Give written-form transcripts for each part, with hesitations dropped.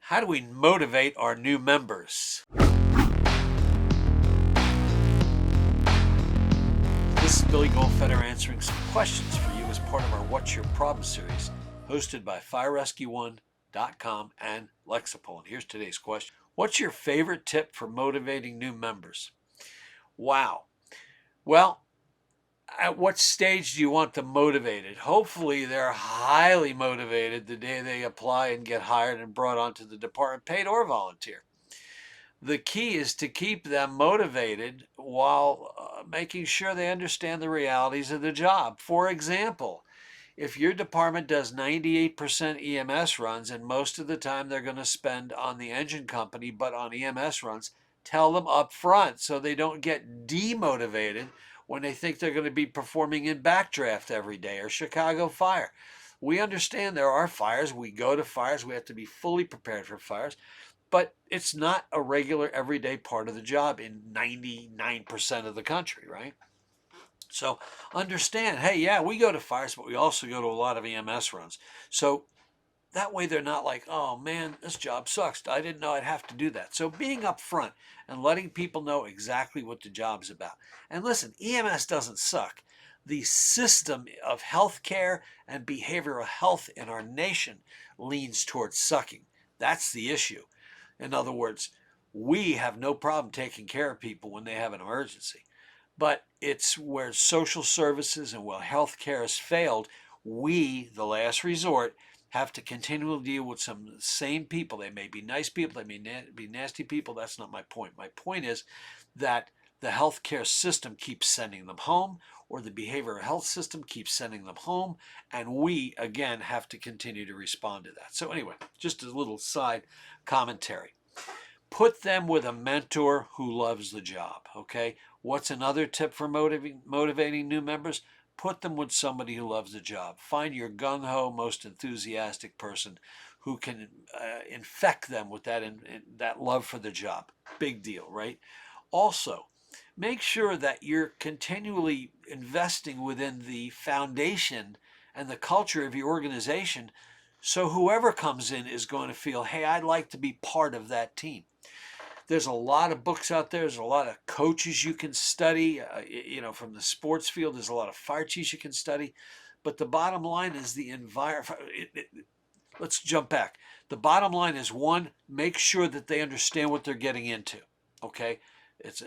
How do we motivate our new members? This is Billy Goldfeder answering some questions for you as part of our What's Your Problem series, hosted by FireRescue1.com and Lexapol. And here's today's question. What's your favorite tip for motivating new members? Wow. Well, at what stage do you want them motivated? Hopefully they're highly motivated the day they apply and get hired and brought onto the department, paid or volunteer. The key is to keep them motivated while making sure they understand the realities of the job. For example, if your department does 98% EMS runs, and most of the time they're going to spend on the engine company but on EMS runs, tell them up front so they don't get demotivated when they think they're going to be performing in backdraft every day or Chicago fire. We understand there are fires. We go to fires. We have to be fully prepared for fires. But it's not a regular everyday part of the job in 99% of the country, right? So understand, hey, yeah, we go to fires, but we also go to a lot of EMS runs. So that way they're not like, oh man, this job sucks. I didn't know I'd have to do that. So being upfront and letting people know exactly what the job's about. And listen, EMS doesn't suck. The system of healthcare and behavioral health in our nation leans towards sucking. That's the issue. In other words, we have no problem taking care of people when they have an emergency. But it's where social services and where healthcare has failed, we, the last resort, have to continually deal with some same people. They may be nice people, they may be nasty people. That's not my point. My point is that the healthcare system keeps sending them home, or the behavioral health system keeps sending them home, and we, again, have to continue to respond to that. So anyway, just a little side commentary. Put them with a mentor who loves the job, okay? What's another tip for motivating new members? Put them with somebody who loves the job. Find your gung-ho, most enthusiastic person who can infect them with that love for the job. Big deal, right? Also, make sure that you're continually investing within the foundation and the culture of your organization, so whoever comes in is going to feel, hey, I'd like to be part of that team. There's a lot of books out there. There's a lot of coaches you can study, from the sports field. There's a lot of fire chiefs you can study. But the bottom line is the environment. Let's jump back. The bottom line is, one, make sure that they understand what they're getting into, okay?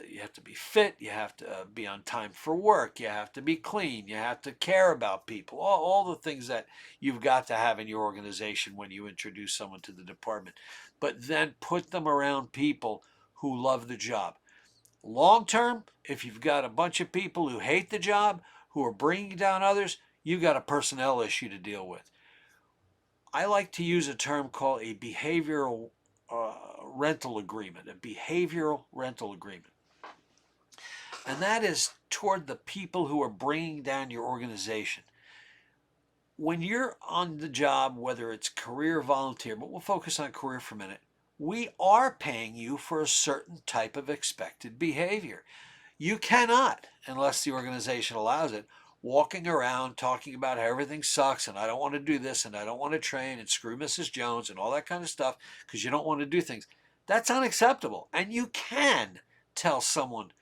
You have to be fit. You have to be on time for work. You have to be clean. You have to care about people. All the things that you've got to have in your organization when you introduce someone to the department. But then put them around people who love the job. Long term, if you've got a bunch of people who hate the job, who are bringing down others, you've got a personnel issue to deal with. I like to use a term called a behavioral rental agreement, a behavioral rental agreement. And that is toward the people who are bringing down your organization. When you're on the job, whether it's career or volunteer, but we'll focus on career for a minute, we are paying you for a certain type of expected behavior. You cannot, unless the organization allows it, walking around talking about how everything sucks and I don't want to do this and I don't want to train and screw Mrs. Jones and all that kind of stuff because you don't want to do things. That's unacceptable. And you can tell someone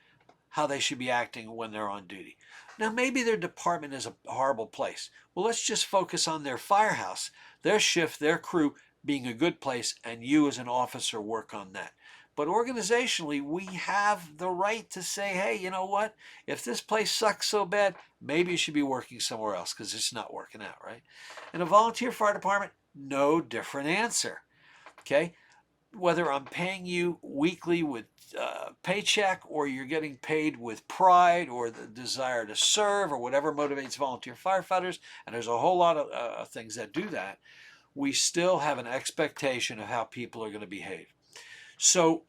how they should be acting when they're on duty. Now, maybe their department is a horrible place. Well, let's just focus on their firehouse, their shift, their crew being a good place, and you as an officer work on that. But organizationally, we have the right to say, hey, you know what? If this place sucks so bad, maybe you should be working somewhere else because it's not working out, right? In a volunteer fire department, no different answer, okay? Whether I'm paying you weekly with paycheck or you're getting paid with pride or the desire to serve or whatever motivates volunteer firefighters, and there's a whole lot of things that do that, we still have an expectation of how people are going to behave. So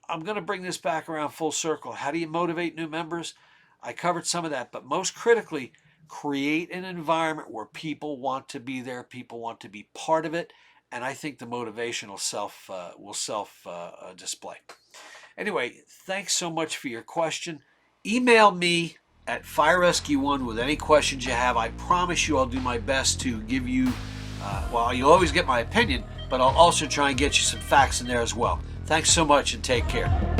I'm going to bring this back around full circle. How do you motivate new members? I covered some of that, but most critically, create an environment where people want to be there, people want to be part of it, and I think the motivation will self-display. Anyway, thanks so much for your question. Email me at FireRescue1 with any questions you have. I promise you I'll do my best to give you, while you'll always get my opinion, but I'll also try and get you some facts in there as well. Thanks so much and take care.